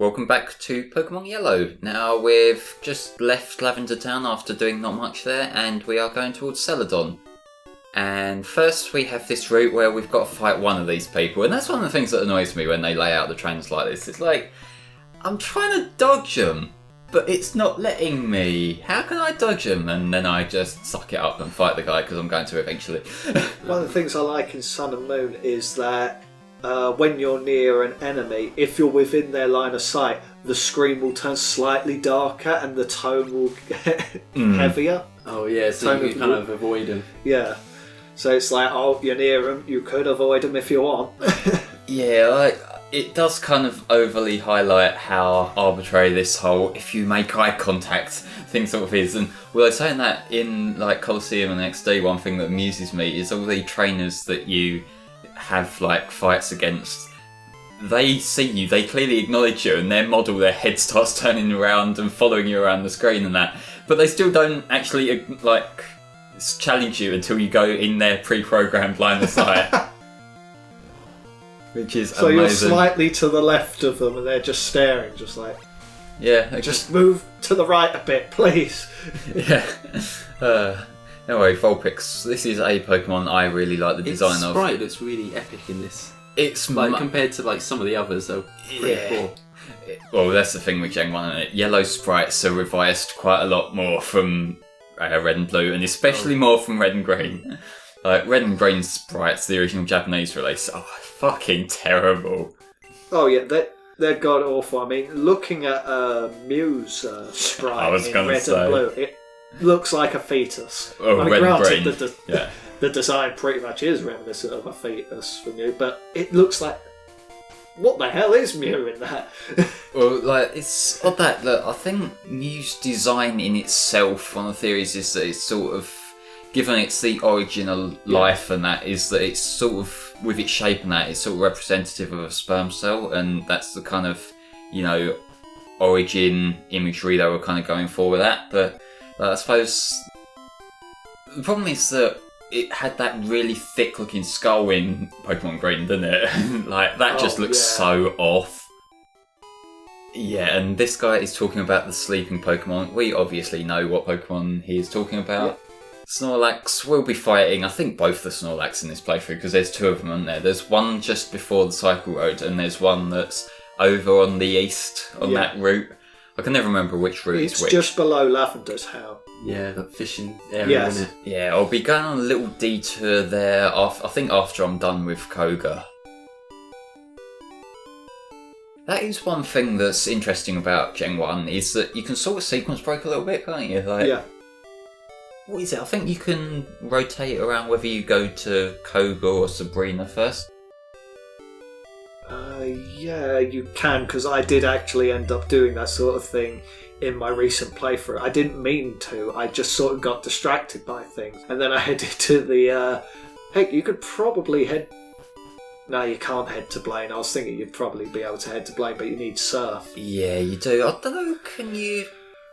Welcome back to Pokémon Yellow. Now we've just left Lavender Town after doing not much there, and we are going towards Celadon. And first we have this route where we've got to fight one of these people, and that's one of the things that annoys me when they lay out the trains like this. It's like, I'm trying to dodge them, but it's not letting me. How can I dodge them? And then I just suck it up and fight the guy because I'm going to eventually. One of the things I like in Sun and Moon is that when you're near an enemy, if you're within their line of sight, the screen will turn slightly darker and the tone will get heavier. Oh yeah, so you can kind of avoid them. Yeah. So it's like, oh, you're near them, you could avoid them if you want. Yeah, it does kind of overly highlight how arbitrary this whole if you make eye contact thing sort of is. And well, I was saying that in like Colosseum and XD, one thing that amuses me is all the trainers that you have like fights against, they see you, they clearly acknowledge you, and their model, their head starts turning around and following you around the screen and that, but they still don't actually like challenge you until you go in their pre-programmed line of sight. Which is so amazing. You're slightly to the left of them and they're just staring, just like, yeah, just move to the right a bit, please. Yeah. Anyway, Vulpix. This is a Pokemon I really like the design of. Its sprite looks really epic in this. It's like compared to like some of the others, though. Pretty poor. Well, that's the thing with Gen 1, isn't it? Yellow sprites are revised quite a lot more from Red and Blue, and especially more from Red and Green. Like, Red and Green sprites, the original Japanese release, are fucking terrible. Oh yeah, they're god awful. I mean, looking at Mew's sprite in Red and Blue, it looks like a fetus. Oh, I mean, Red and granted, Green. the design pretty much is reminiscent of a fetus for Mew, but it looks like, what the hell is Mew in that? Well, like, it's odd that, look, I think Mew's design in itself, one of the theories is that it's sort of, given it's the original life and that, is that it's sort of, with its shape and that, it's sort of representative of a sperm cell, and that's the kind of, you know, origin imagery they were kind of going for with that, but I suppose the problem is that it had that really thick looking skull in Pokemon Green, didn't it? Like, that just looks so off. Yeah, and this guy is talking about the sleeping Pokemon. We obviously know what Pokemon he is talking about. Yeah. Snorlax will be fighting, I think, both the Snorlax in this playthrough, because there's two of them, aren't there? There's one just before the Cycle Road, and there's one that's over on the east, on that route. I can never remember which route is which. It's just below Lavender Town. Yeah, that fishing area, isn't it? Yeah, I'll be going on a little detour there, I think after I'm done with Koga. That is one thing that's interesting about Gen 1, is that you can sort of sequence break a little bit, can't you? Like, yeah. What is it? I think you can rotate around whether you go to Koga or Sabrina first. Yeah, you can, because I did actually end up doing that sort of thing in my recent playthrough. I didn't mean to, I just sort of got distracted by things. And then I headed to the, heck, you could probably head... No, you can't head to Blaine. I was thinking you'd probably be able to head to Blaine, but you need Surf. Yeah, you do. I don't know, can you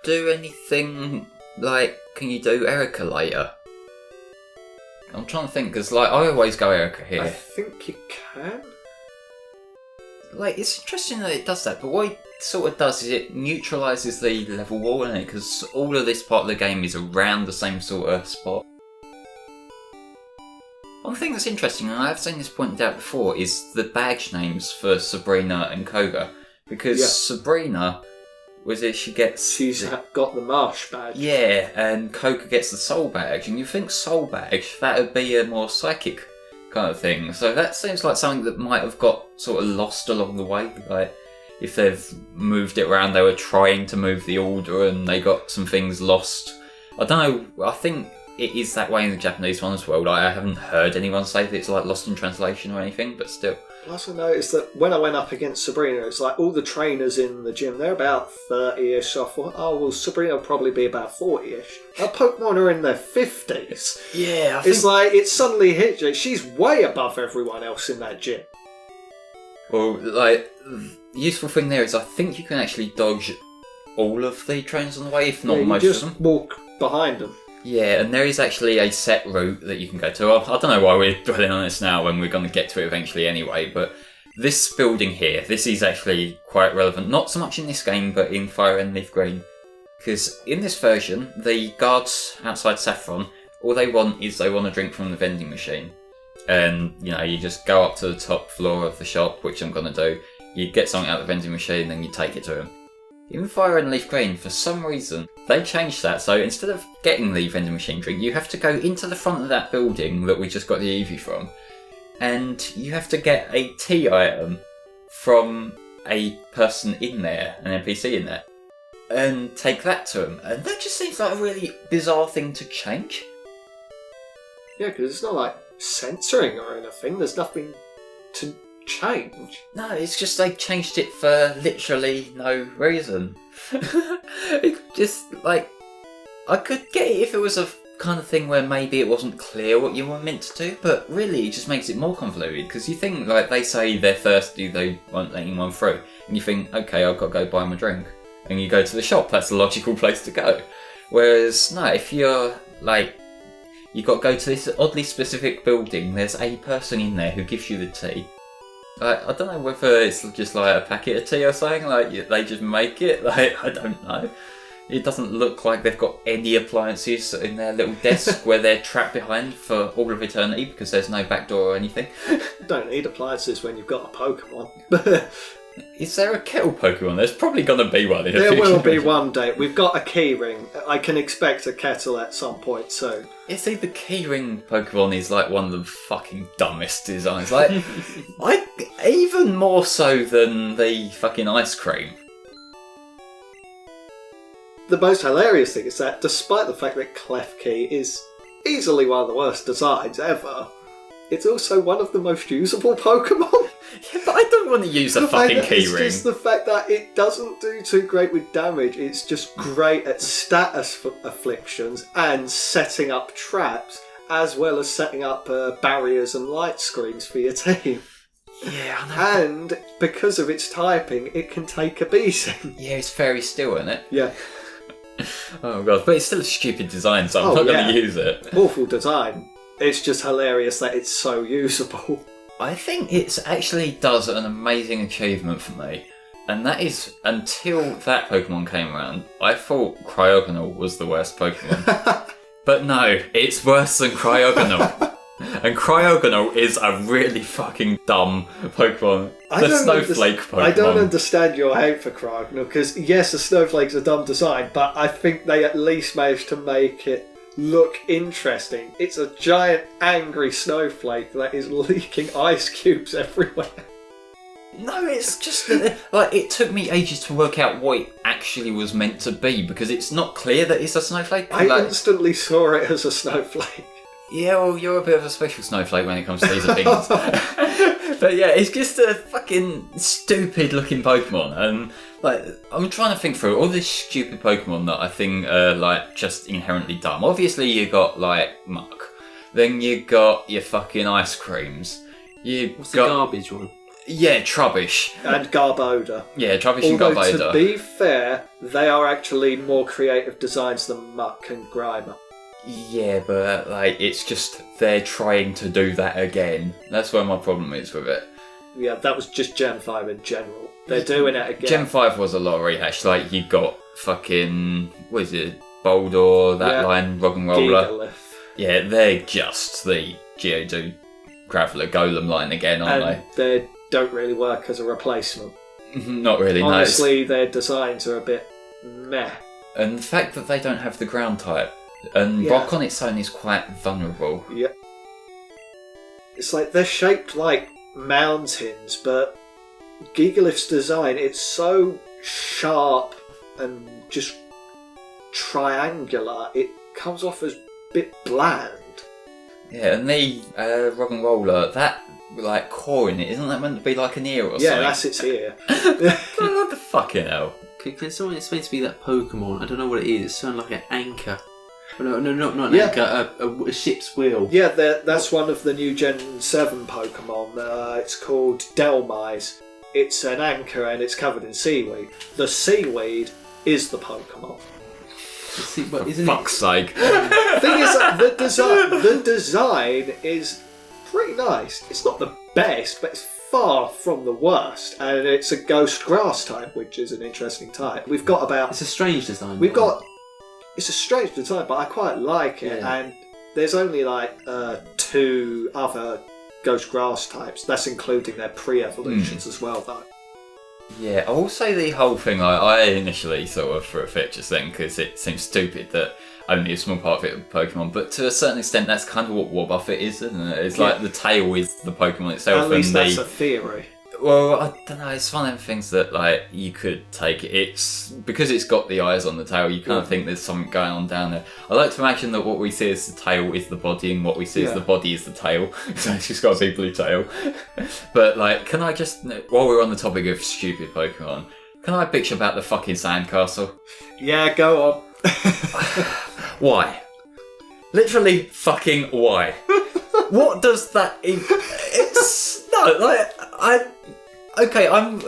do anything, like, can you do Erika later? I'm trying to think, because, like, I always go Erika here. I think you can. Like, it's interesting that it does that, but what it sort of does is it neutralises the level wall, isn't it? Because all of this part of the game is around the same sort of spot. One thing that's interesting, and I've seen this pointed out before, is the badge names for Sabrina and Koga. Because Sabrina, she's got the Marsh badge. Yeah, and Koga gets the Soul badge, and you think Soul badge, that would be a more psychic kind of thing. So that seems like something that might have got sort of lost along the way. Like, if they've moved it around, they were trying to move the order and they got some things lost. I don't know, I think it is that way in the Japanese one as well. Like, I haven't heard anyone say that it's like lost in translation or anything, but still. Plus I noticed that when I went up against Sabrina, it's like all the trainers in the gym, they're about 30-ish. So I thought, oh, well, Sabrina will probably be about 40-ish. Our Pokemon are in their 50s. Yeah, It's like, it suddenly hit you. She's way above everyone else in that gym. Well, like, the useful thing there is I think you can actually dodge all of the trains on the way, if not most of them. Just walk behind them. Yeah, and there is actually a set route that you can go to. I don't know why we're dwelling on this now when we're going to get to it eventually anyway, but This building here, this is actually quite relevant, not so much in this game, but in Fire and Leaf Green. Because in this version, the guards outside Saffron, all they want is they want a drink from the vending machine. And, you just go up to the top floor of the shop, which I'm going to do. You get something out of the vending machine, then you take it to them. In Fire and Leaf Green, for some reason, they changed that. So instead of getting the vending machine drink, you have to go into the front of that building that we just got the Eevee from. And you have to get a tea item from a person in there, an NPC in there, and take that to them. And that just seems like a really bizarre thing to change. Yeah, because it's not like censoring or anything. There's nothing to change. No, it's just they changed it for literally no reason. It just, I could get it if it was a kind of thing where maybe it wasn't clear what you were meant to do, but really it just makes it more convoluted, because you think, they say they're thirsty, they won't let anyone through, and you think, okay, I've got to go buy them a drink, and you go to the shop, that's the logical place to go. Whereas, no, if you're, you've got to go to this oddly specific building, there's a person in there who gives you the tea. I don't know whether it's just a packet of tea or something, they just make it, I don't know. It doesn't look like they've got any appliances in their little desk where they're trapped behind for all of eternity because there's no back door or anything. Don't need appliances when you've got a Pokemon. Is there a kettle Pokemon? There's probably going to be one in the future. There will be one day. We've got a keyring. I can expect a kettle at some point soon. You see, the keyring Pokemon is one of the fucking dumbest designs. Even more so than the fucking ice cream. The most hilarious thing is that, despite the fact that Klefki is easily one of the worst designs ever, it's also one of the most usable Pokemon. Yeah, but I don't want to use a fucking keyring. It's just the fact that it doesn't do too great with damage. It's just great at status afflictions and setting up traps, as well as setting up barriers and light screens for your team. Yeah, I know. And because of its typing, it can take a beating. Yeah, it's Fairy Steel, isn't it? Yeah. Oh god, but it's still a stupid design, so I'm not going to use it. Awful design. It's just hilarious that it's so usable. I think it actually does an amazing achievement for me, and that is, until that Pokemon came around, I thought Cryogonal was the worst Pokemon. But no, it's worse than Cryogonal. And Cryogonal is a really fucking dumb Pokemon. The Snowflake Pokemon. I don't understand your hate for Cryogonal, because yes, the Snowflake's a dumb design, but I think they at least managed to make it look interesting. It's a giant angry snowflake that is leaking ice cubes everywhere. No, it's just that, it took me ages to work out what it actually was meant to be, because it's not clear that it's a snowflake. I instantly saw it as a snowflake. Yeah, well, you're a bit of a special snowflake when it comes to these opinions. But yeah, it's just a fucking stupid looking Pokemon, and I'm trying to think through all these stupid Pokemon that I think are just inherently dumb. Obviously you got Muck, then you got your fucking ice creams. What's the garbage one? Yeah, Trubbish. And Garbodor. Yeah, Trubbish and Garbodor. To be fair, they are actually more creative designs than Muck and Grimer. Yeah, but it's just they're trying to do that again. That's where my problem is with it. Yeah, that was just Gen 5 in general. They're doing it again. Gen 5 was a lot of rehash. You got fucking, what is it, Boldor, that line, Rock and Roller. Gigalith. Yeah, they're just the Geodude Graveler Golem line again, aren't they? They don't really work as a replacement. Not really, Honestly, their designs are a bit meh. And the fact that they don't have the ground type, and Rock on its own is quite vulnerable. Yeah. It's they're shaped like mountains, but Gigalith's design, it's so sharp and just triangular, it comes off as a bit bland. Yeah, and the Rock and Roller, that core in it, isn't that meant to be like an ear or something? Yeah, that's its ear. What the fucking hell? Can someone explain to me that Pokemon? I don't know what it is. It sounds like an anchor. No, not an anchor. A ship's wheel. Yeah, that's one of the new Gen 7 Pokemon. It's called Delmise. It's an anchor and it's covered in seaweed. The seaweed is the Pokemon. But For fuck's sake. The thing is, the design is pretty nice. It's not the best, but it's far from the worst, and it's a ghost grass type, which is an interesting type. We've got about... It's a strange design. It's a strange design, but I quite like it, and there's only like 2 other ghost grass types. That's including their pre-evolutions as well, though. Yeah, I will say the whole thing, I initially sort of threw a fit just then because it seems stupid that only a small part of it is Pokemon, but to a certain extent that's kind of what Wobbuffet is, isn't it? It's like the tail is the Pokemon itself. At least that's a theory. Well, I don't know, it's one of them things that like you could take it. It's because it's got the eyes on the tail, you kind of think there's something going on down there. I like to imagine that what we see as the tail is the body and what we see as the body is the tail. So it's just got a big blue tail. But like, can I just, while we're on the topic of stupid Pokemon, can I bitch about the fucking sandcastle? Yeah, go on. Why? Literally fucking why? What does that even... It's... No, like, I'm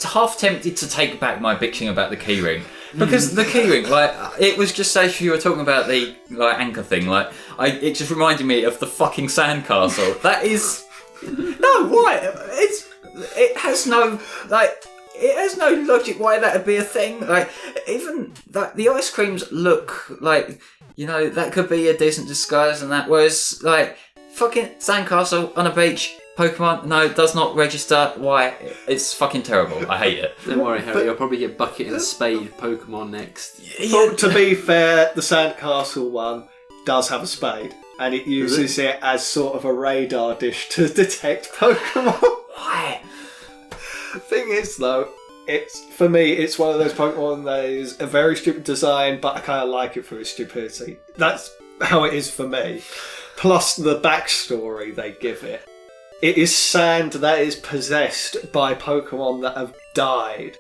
half tempted to take back my bitching about the keyring. Because the keyring, like, it was just as you were talking about the, like, anchor thing, like, it just reminded me of the fucking sandcastle. That is... No, why? It has no, like... It has no logic why that would be a thing. Like, even like the ice creams look like, you know, that could be a decent disguise and that. Whereas, like, fucking sandcastle on a beach, Pokemon, no, does not register. Why? It's fucking terrible. I hate it. Don't worry, Harry, you'll probably get Bucket and Spade Pokemon next. Yeah. To be fair, the sandcastle one does have a spade, and it uses it as sort of a radar dish to detect Pokemon. Why? Thing is, though, for me, it's one of those Pokemon that is a very stupid design, but I kind of like it for its stupidity. That's how it is for me. Plus the backstory they give it. It is sand that is possessed by Pokemon that have died.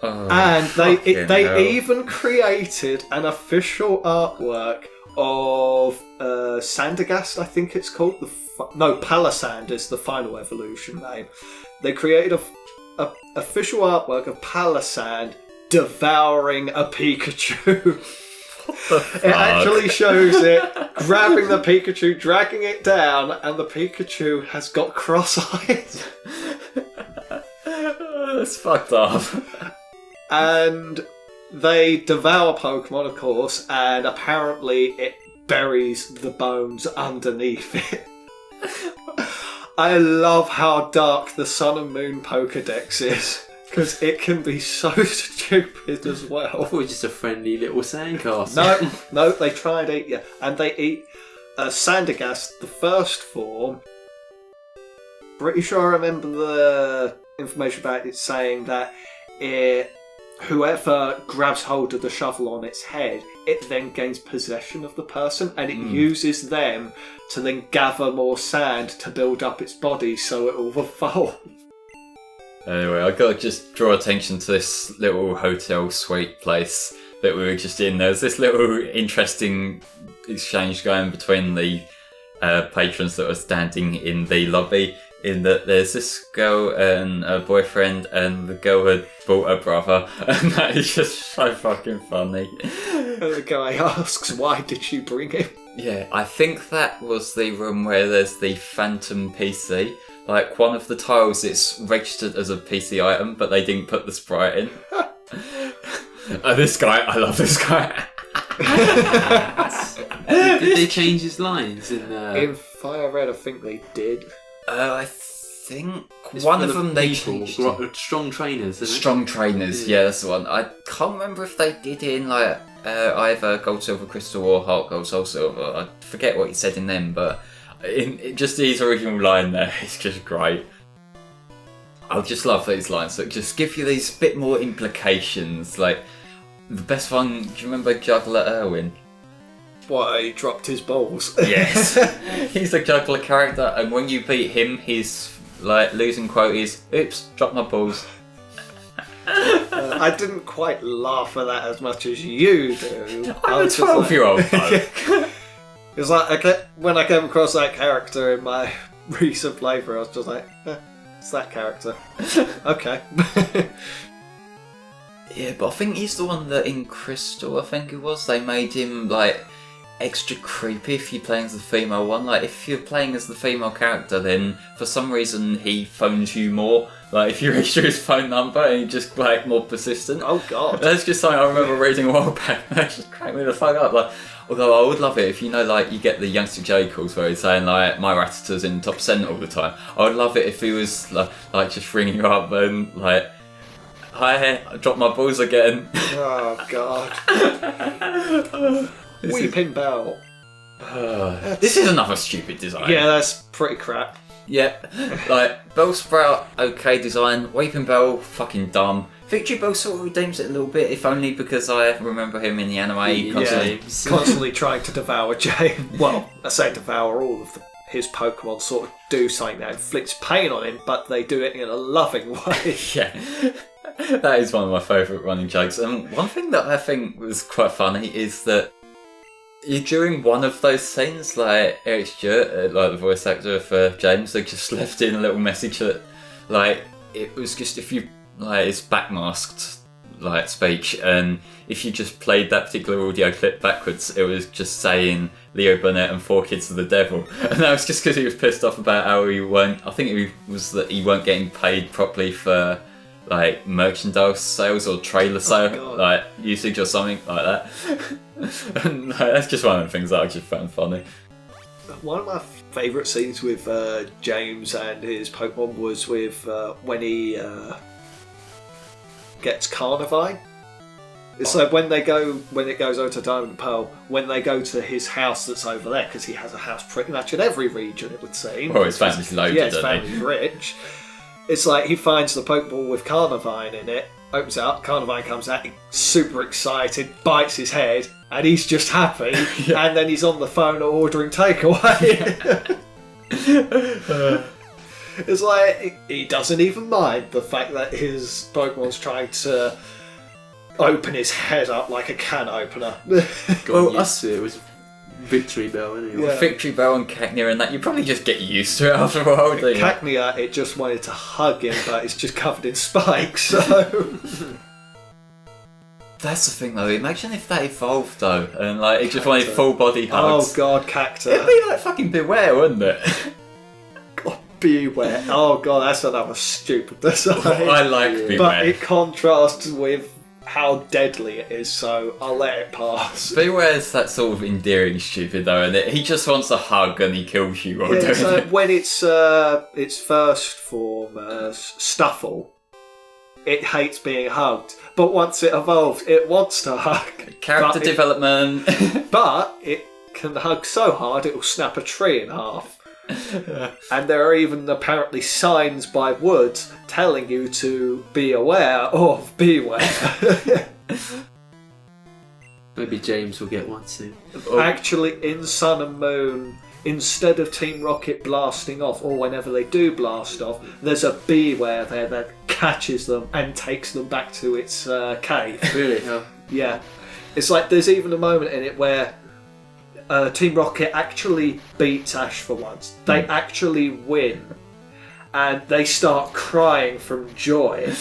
Oh, and they even created an official artwork of Sandagast, I think it's called. Palisand is the final evolution name. They created a official artwork of Palisand devouring a Pikachu. It actually shows it grabbing the Pikachu, dragging it down, and the Pikachu has got cross eyes. That's fucked up. And they devour Pokemon, of course, and apparently it buries the bones underneath it. I love how dark the Sun and Moon Pokedex is, because it can be so stupid as well. I thought it was just a friendly little sandcastle. No, they try and eat you. And they eat Sandagast, the first form. Pretty sure I remember the information about it saying that whoever grabs hold of the shovel on its head, it then gains possession of the person, and it uses them to then gather more sand to build up its body so it will evolve. Anyway, I gotta just draw attention to this little hotel suite place that we were just in. There's this little interesting exchange going between the patrons that were standing in the lobby, in that there's this girl and a boyfriend, and the girl had brought her brother, and that is just so fucking funny. And the guy asks, why did she bring him? Yeah, I think that was the room where there's the Phantom PC. Like, one of the tiles, it's registered as a PC item, but they didn't put the sprite in. This guy, I love this guy. Did they change his lines in Fire Red? I think they did. I think one of them they changed. Strong trainers. Strong trainers, yeah, that's the one. I can't remember if they did in like either Gold, Silver, Crystal or Heart Gold, Soul Silver. I forget what he said in them, but in just his original line there, it's just great. I just love these lines that just give you these bit more implications. Like the best one, do you remember Juggler Irwin? What, he dropped his balls? Yes. He's a juggler character, and when you beat him, his like losing quote is, oops, dropped my balls. I didn't quite laugh at that as much as you do. I'm a 12-year-old bloke. It's like, when I came across that character in my recent playthrough, I was just like, it's that character. Okay. Yeah, but I think he's the one that in Crystal, I think it was, they made him like extra creepy if you're playing as the female one. Like, if you're playing as the female character, then for some reason he phones you more. Like, if you register his phone number and he's just, like, more persistent. Oh, God. That's just something I remember reading a while back. That just cracked me the fuck up. Like, although I would love it if, you know, like, you get the Youngster J calls where he's saying, like, my Rattata's in top cent all the time. I would love it if he was, like just ringing you up and, like, hi, I dropped my balls again. Oh, God. Weeping Bell. This is another stupid design. Yeah, that's pretty crap. Yep. Like, Bellsprout, okay design. Weeping Bell, fucking dumb. Victory Bell sort of redeems it a little bit, if only because I remember him in the anime constantly trying to devour James. Well, I say devour all of his Pokemon, sort of do something that inflicts pain on him, but they do it in a loving way. Yeah. That is one of my favourite running jokes. And one thing that I think was quite funny is that during one of those scenes, like, Eric Stewart, like the voice actor for James, they just left in a little message that, like, it was just, if you, like, it's backmasked, like, speech, and if you just played that particular audio clip backwards, it was just saying Leo Burnett and 4 Kids of the Devil. And that was just because he was pissed off about how he weren't, I think it was that he weren't getting paid properly for, like, merchandise sales or trailer sale, like, usage or something like that. And that's just one of the things that I just found funny. One of my favourite scenes with James and his Pokemon was with when he gets Carnivine. It's like when it goes over to Diamond and Pearl, when they go to his house that's over there, because he has a house pretty much in every region, it would seem. Well, his family's loaded, yeah, his family's rich. It's like he finds the Pokeball with Carnivine in it, opens it up, Carnivine comes out, he's super excited, bites his head, and he's just happy, yeah. And then he's on the phone ordering takeaway. It's like, he doesn't even mind the fact that his Pokemon's trying to open his head up like a can opener. Well, it was Victory Bell anyway. Yeah. Victory Bell and Cacnea and that, you probably just get used to it after a while, don't you? Cacnea, it just wanted to hug him, but it's just covered in spikes, so... That's the thing though, imagine if that evolved though, and like it just wanted full body hugs. Oh god, Cactus. It'd be like fucking Beware, wouldn't it? God, Beware. Oh god, that's another stupid design. I like Beware. But it contrasts with how deadly it is, so I'll let it pass. Beware's that sort of endearing stupid though, and he just wants a hug and he kills you. Yeah, so when it's first form, Stuffle, it hates being hugged, but once it evolves, it wants to hug. Character development. But it can hug so hard it will snap a tree in half. And there are even apparently signs by Woods telling you to be aware of Beware. Maybe James will get one soon. Actually, in Sun and Moon, instead of Team Rocket blasting off, or whenever they do blast off, there's a Beware there that catches them and takes them back to its cave. Really? Oh. Yeah. It's like there's even a moment in it where Team Rocket actually beats Ash for once. They actually win. And they start crying from joy.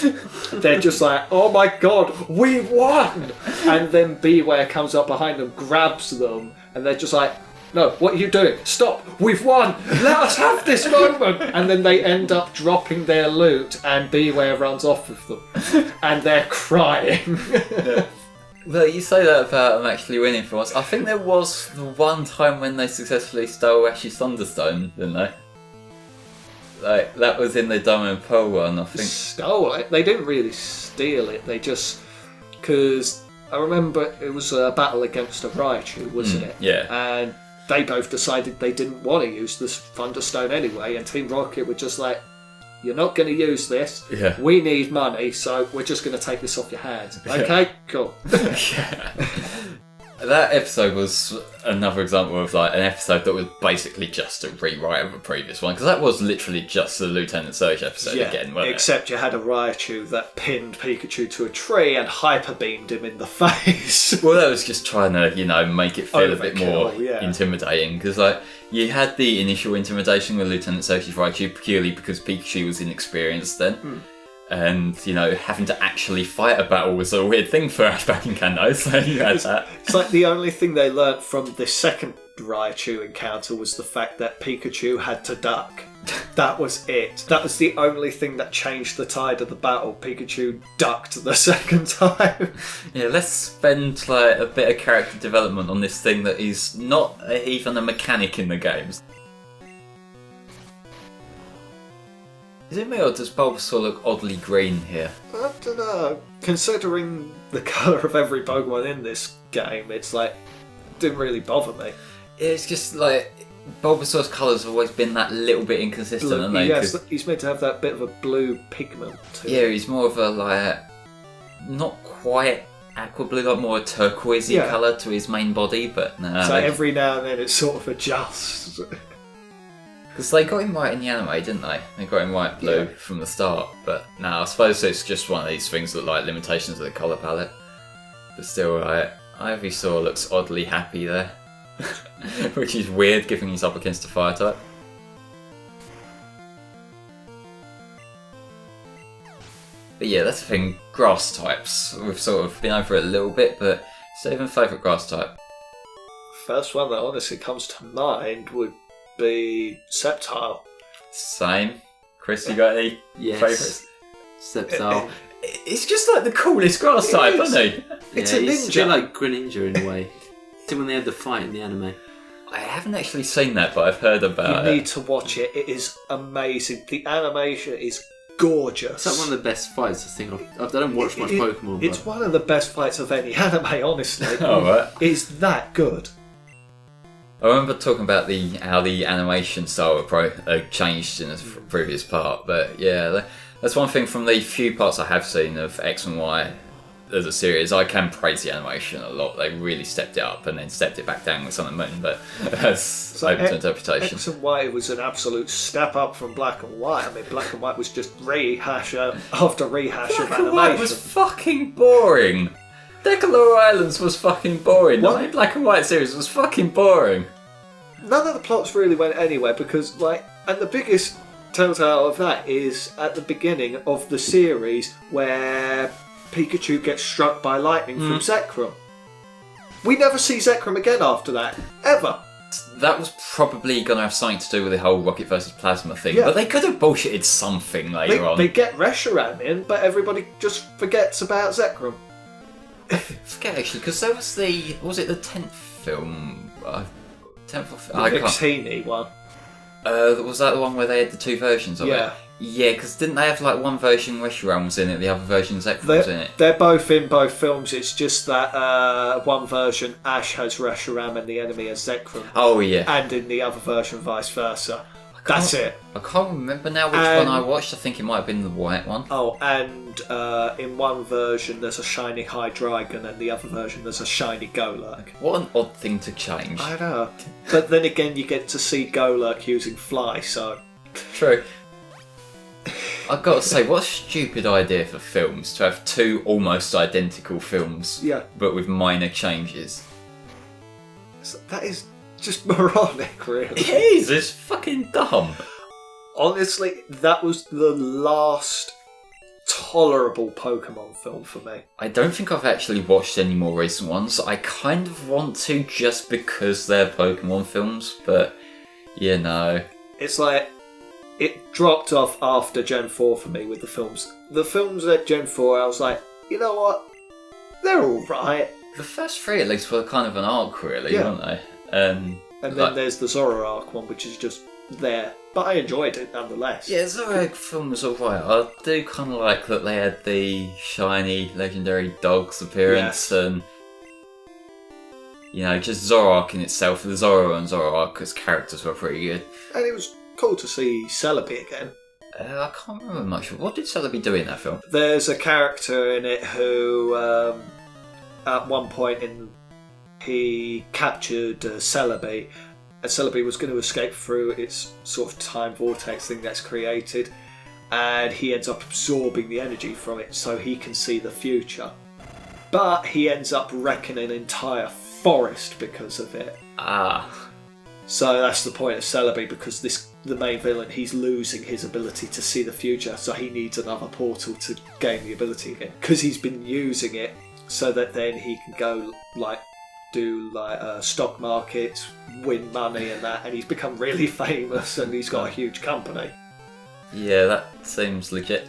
They're just like, oh my god, we won! And then Beware comes up behind them, grabs them, and they're just like, no, what are you doing? Stop! We've won! Let us have this moment! And then they end up dropping their loot and Beware runs off with them. And they're crying. Yeah. Well, you say that about them actually winning for once. I think there was the one time when they successfully stole Ash's Thunderstone, didn't they? Like, that was in the Diamond and Pearl one, I think. Stole it? They didn't really steal it. They just... Because I remember it was a battle against a Raichu, wasn't it? Yeah. And they both decided they didn't want to use this Thunderstone anyway, and Team Rocket were just like, you're not going to use this. Yeah. We need money, so we're just going to take this off your hands. Okay, cool. Yeah. That episode was another example of like an episode that was basically just a rewrite of a previous one, because that was literally just the Lieutenant Surge episode again, wasn't except you had a Raichu that pinned Pikachu to a tree and hyper beamed him in the face. Well, that was just trying to, you know, make it feel a bit more yeah. intimidating, because like you had the initial intimidation with Lieutenant Surge's Raichu purely because Pikachu was inexperienced then. And, having to actually fight a battle was a weird thing for Ash back in Kanto, so you had that. It's like the only thing they learnt from the second Raichu encounter was the fact that Pikachu had to duck. That was it. That was the only thing that changed the tide of the battle. Pikachu ducked the second time. Yeah, let's spend a bit of character development on this thing that is not even a mechanic in the games. Is it me or does Bulbasaur look oddly green here? I don't know. Considering the colour of every Pokemon in this game, it's didn't really bother me. It's just Bulbasaur's colours have always been that little bit inconsistent, haven't they? Yes, he's meant to have that bit of a blue pigment to Yeah, him. he's more of a not quite aqua blue, more a turquoisey colour to his main body, but no. So every now and then it sort of adjusts. Because they got him right in the anime, didn't they? They got him right blue from the start, but no, I suppose it's just one of these things that limitations of the colour palette. But still, Ivysaur looks oddly happy there. Which is weird, given he's up against a fire type. But yeah, that's the thing, grass types. We've sort of been over it a little bit, but Stephen, favourite grass type? First one that honestly comes to mind would be Sceptile. Same. Chris, you got any favourites? Sceptile. It's just the coolest grass type, isn't he? It's a ninja. It's a bit like Greninja in a way. See when they had the fight in the anime. I haven't actually seen that, but I've heard about You it. need to watch it. It is amazing. The animation is gorgeous. It's one of the best fights I think I don't watch much Pokemon. It's one of the best fights of any anime, honestly. Right. It's that good. I remember talking about how the animation style changed in the previous part, but yeah, that's one thing from the few parts I have seen of X and Y as a series. I can praise the animation a lot. They really stepped it up and then stepped it back down with Sun and Moon, but that's open to interpretation. X and Y was an absolute step up from Black and White. I mean, Black and White was just rehash after rehash of Black and animation. White was fucking boring. Decalour Islands was fucking boring. The whole Black and White series was fucking boring. None of the plots really went anywhere because, and the biggest telltale of that is at the beginning of the series where Pikachu gets struck by lightning from Zekrom. We never see Zekrom again after that, ever. That was probably going to have something to do with the whole Rocket versus Plasma thing, Yeah. but they could have bullshitted something later on. They get Reshiram in, but everybody just forgets about Zekrom. I forget actually, because there was was it the 10th film? 10th or The Victini one. Was that the one where they had the two versions of it? Yeah, because didn't they have one version Reshiram was in it, the other version Zekrom was in it? They're both in both films, it's just that one version Ash has Reshiram and the enemy has Zekrom. Oh yeah. And in the other version vice versa. That's it. I can't remember now which one I watched. I think it might have been the white one. Oh, and in one version there's a shiny Hydreigon and the other version there's a shiny Golurk. What an odd thing to change. I know. But then again you get to see Golurk using Fly, so... True. I've got to say, what a stupid idea for films to have two almost identical films, but with minor changes. So that is just moronic, really. It is, it's fucking dumb. Honestly, that was the last tolerable Pokemon film for me. I don't think I've actually watched any more recent ones. I kind of want to just because they're Pokemon films, but It's it dropped off after Gen 4 for me with the films. The films at Gen 4, I was like, you know what? They're alright. The first three at least were kind of an arc, really, weren't they? And then there's the Zoroark one, which is just there. But I enjoyed it nonetheless. Yeah, Zoroark film was alright. I do kind of like that they had the shiny legendary dog's appearance and just Zoroark in itself. The Zoro and Zoroark as characters were pretty good. And it was cool to see Celebi again. I can't remember much. What did Celebi do in that film? There's a character in it who, at one point he captured Celebi, and Celebi was going to escape through its sort of time vortex thing that's created, and he ends up absorbing the energy from it so he can see the future. But he ends up wrecking an entire forest because of it. So that's the point of Celebi, because the main villain, he's losing his ability to see the future, so he needs another portal to gain the ability again. Because he's been using it so that then he can go do stock markets, win money and that, and he's become really famous and he's got a huge company. Yeah, that seems legit.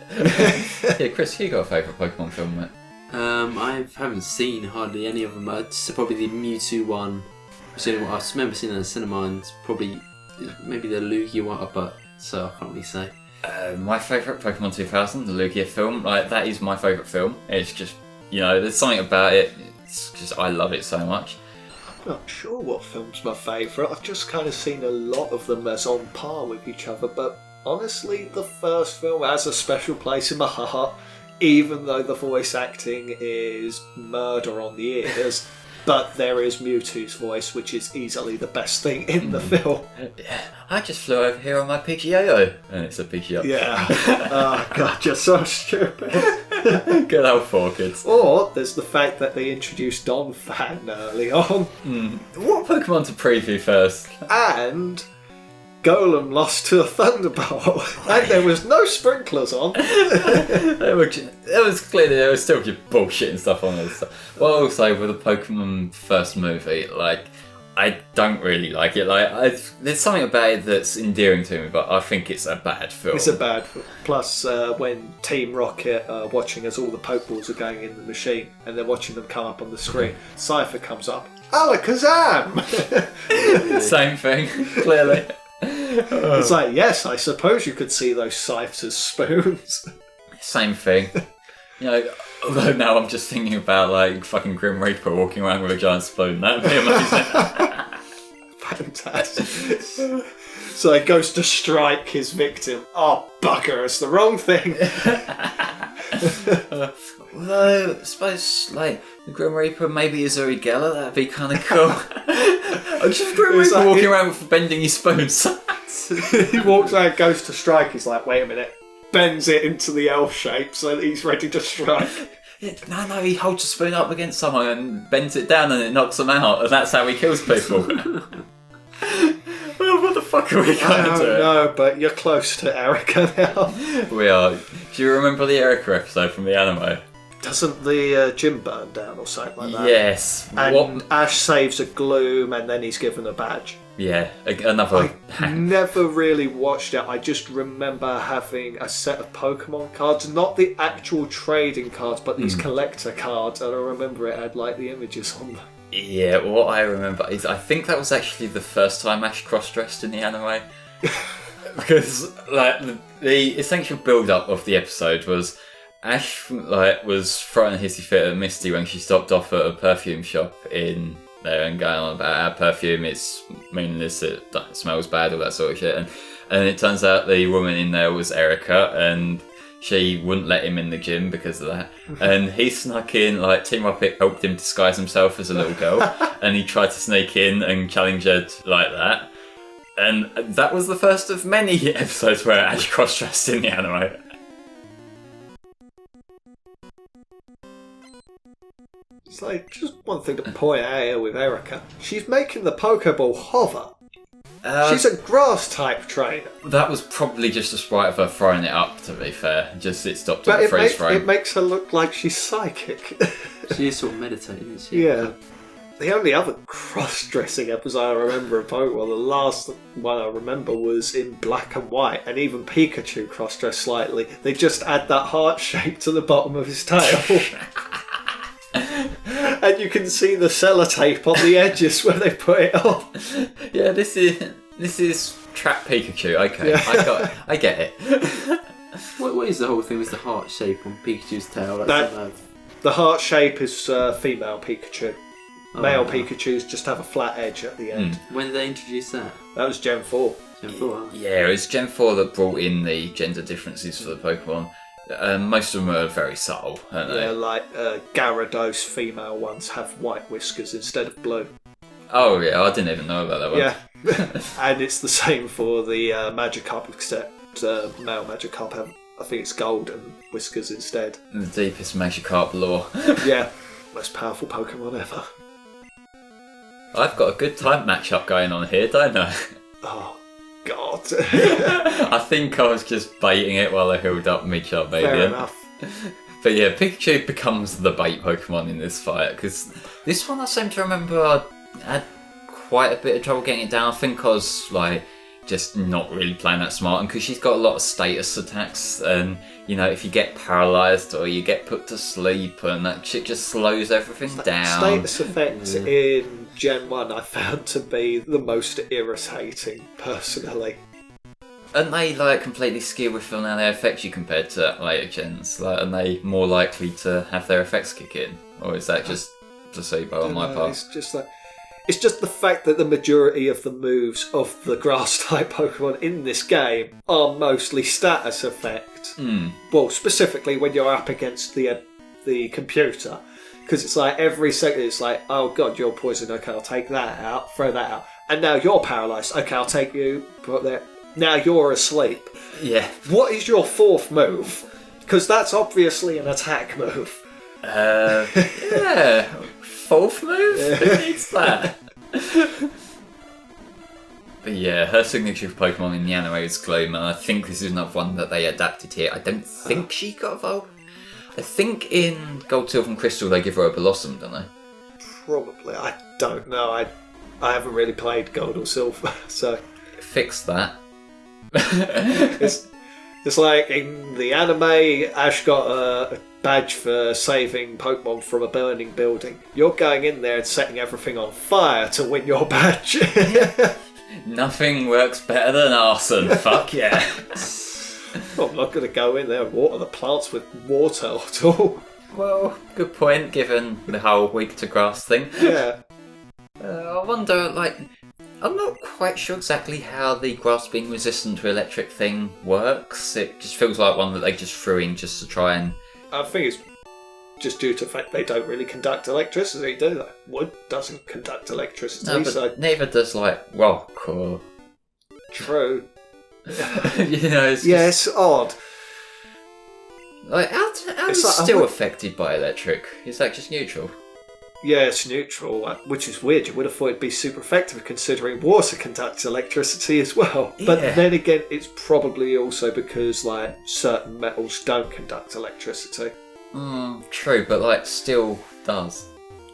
Yeah, Chris, you got a favourite Pokemon film, mate? I haven't seen hardly any of them. Just probably the Mewtwo one. I remember seeing it in the cinema, and probably maybe the Lugia one, but so I can't really say. My favourite Pokemon 2000, the Lugia film, that is my favourite film. It's just, there's something about it. It's just, I love it so much. I'm not sure what film's my favourite. I've just kind of seen a lot of them as on par with each other, but honestly, the first film has a special place in my heart, even though the voice acting is murder on the ears. But there is Mewtwo's voice, which is easily the best thing in the film. Yeah, I just flew over here on my Pidgeotto. And it's a Pidgeotto. Yeah. Oh, God, you're so stupid. Good old Forkins. Or there's the fact that they introduced Donphan early on. What Pokemon to preview first? And Golem lost to a Thunderbolt. And there was no sprinklers on. It was clear that there was still just bullshit and stuff on this. Well, also with the Pokemon first movie, I don't really like it. There's something about it that's endearing to me, but I think it's a bad film. It's a bad film. Plus, when Team Rocket are watching as all the Pokeballs are going in the machine, and they're watching them come up on the screen, Cypher comes up, Alakazam! Same thing, clearly. It's yes, I suppose you could see those scythes as spoons. Same thing. Although now I'm just thinking about fucking Grim Reaper walking around with a giant spoon. That'd be amazing. Fantastic. So he goes to strike his victim. Oh, bugger, it's the wrong thing. Although, I suppose, the Grim Reaper maybe is Erika, that'd be kind of cool. I'm just Grim Reaper walking around with bending his spoons. He walks out, goes to strike, he's like, wait a minute. Bends it into the L shape so that he's ready to strike. No, he holds the spoon up against someone and bends it down and it knocks them out, and that's how he kills people. Well, what the fuck are we going to do? No, but you're close to Erika now. We are. Do you remember the Erika episode from the anime? Doesn't the gym burn down or something like that? Yes. And Ash saves a Gloom and then he's given a badge. Yeah, another... I never really watched it. I just remember having a set of Pokemon cards, not the actual trading cards, but these collector cards, and I remember it had the images on them. Yeah, what I remember is I think that was actually the first time Ash cross-dressed in the anime. Because the essential build-up of the episode was Ash was throwing a hissy fit at Misty when she stopped off at a perfume shop in there and going on about our perfume, it's meaningless, it smells bad, all that sort of shit. And it turns out the woman in there was Erika, and she wouldn't let him in the gym because of that. And he snuck in, Team Rocket helped him disguise himself as a little girl, and he tried to sneak in and challenge her like that. And that was the first of many episodes where Ash cross-dressed in the anime. It's just one thing to point out here with Erika. She's making the Pokeball hover. She's a grass-type trainer. That was probably just a sprite of her throwing it up, to be fair. Just it stopped at the freeze frame. It makes her look like she's psychic. She is sort of meditating, isn't she? Yeah. The only other cross-dressing episode I remember of Pokemon, the last one I remember was in Black and White, and even Pikachu cross-dressed slightly. They just add that heart shape to the bottom of his tail. And you can see the sellotape on the edges where they put it on. Yeah, this is Trap Pikachu. Okay, yeah. I get it. What is the whole thing with the heart shape on Pikachu's tail? The heart shape is female Pikachu. Male Pikachus just have a flat edge at the end. When did they introduce that? That was Gen 4. Gen 4? Yeah, it was Gen 4 that brought in the gender differences for the Pokemon. Most of them are very subtle, aren't they? Yeah, Gyarados female ones have white whiskers instead of blue. Oh yeah, I didn't even know about that one. Yeah, and it's the same for the Magikarp, except male Magikarp have, I think it's golden whiskers instead. The deepest Magikarp lore. Yeah, most powerful Pokemon ever. I've got a good time matchup going on here, don't I? Oh, God. I think I was just baiting it while I held up my Charmeleon. Fair enough. But yeah, Pikachu becomes the bait Pokemon in this fight, because this one I seem to remember I had quite a bit of trouble getting it down. I think I was like just not really playing that smart, and because she's got a lot of status attacks, and you know, if you get paralysed or you get put to sleep, and that shit just slows everything down. Status effects in Gen 1 I found to be the most irritating, personally. And they like completely skew with how they affect you compared to later gens? Like, are they more likely to have their effects kick in, or is that just placebo on my part? It's just the fact that the majority of the moves of the grass-type Pokemon in this game are mostly status effects. Well, specifically when you're up against the computer, because it's like every second it's like, oh god, you're poisoned. Okay, I'll take that out, throw that out, and now you're paralysed. Okay, I'll take you, put there. Now you're asleep. Yeah. What is your fourth move? Because that's obviously an attack move. Yeah. Fourth move? Who needs that? But yeah, her signature Pokemon in the anime is Gloom, and I think this is another one that they adapted here. I don't think she got evolved. I think in Gold, Silver and Crystal they give her a Blossom, don't they? Probably. I don't know. I haven't really played Gold or Silver, so... Fix that. It's like in the anime, Ash got a badge for saving Pokemon from a burning building. You're going in there and setting everything on fire to win your badge. Nothing works better than arson. Fuck yeah. I'm not going to go in there and water the plants with water at all. Well, good point, given the whole weak to grass thing. Yeah. I wonder, like... I'm not quite sure exactly how the grass being resistant to electric thing works. It just feels like one that they just threw in just to try and... I think it's just due to the fact they don't really conduct electricity, do they? Wood doesn't conduct electricity, no, but so... neither does, like, rock or... True. You know, it's yeah, just... it's odd. Like, how is like, it still affected by electric? Is that just neutral? Yeah, it's neutral, which is weird. You would have thought it'd be super effective considering water conducts electricity as well. But then again, it's probably also because like certain metals don't conduct electricity. True, but like still does.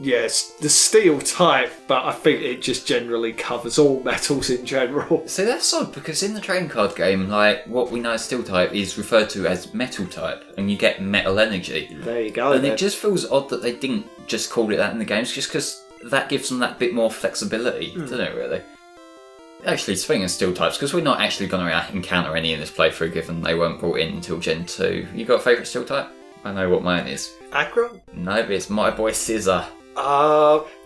Yes, the steel type, but I think it just generally covers all metals in general. So that's odd, because in the trading card game, like, what we know as steel type is referred to as metal type, and you get metal energy. There you go. And it just feels odd that they didn't just call it that in the games, just because that gives them that bit more flexibility, doesn't it, really? Actually, speaking of steel types, because we're not actually going to encounter any in this playthrough, given they weren't brought in until Gen 2. You got a favourite steel type? I know what mine is. Aggro? No, but it's my boy Scissor.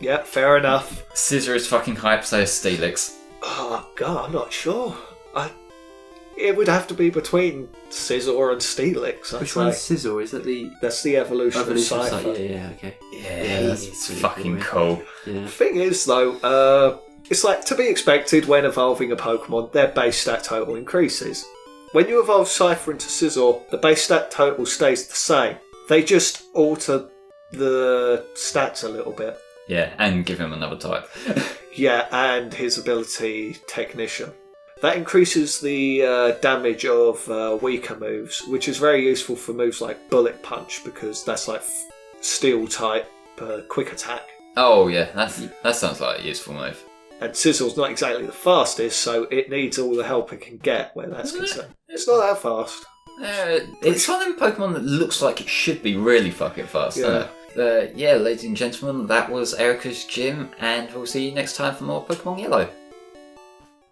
Yeah, fair enough. Scissor is fucking hype, so is Steelix. Oh, God, I'm not sure. It would have to be between Scizor and Steelix. Which one's Scizor? Is that the... That's the evolution of Cypher. Yeah, okay. Yeah, that's really fucking cool. Yeah. The thing is, though, it's like to be expected when evolving a Pokemon, their base stat total increases. When you evolve Cypher into Scizor, the base stat total stays the same. They just alter the stats a little bit. Yeah, and give him another type. Yeah, and his ability Technician. That increases the damage of weaker moves, which is very useful for moves like Bullet Punch, because that's like steel type quick attack. Oh yeah, that sounds like a useful move. And Sizzle's not exactly the fastest, so it needs all the help it can get where that's concerned. It's not that fast. It's one of them Pokemon that looks like it should be really fucking fast. Yeah. Yeah, ladies and gentlemen, that was Erika's Gym, and we'll see you next time for more Pokemon Yellow.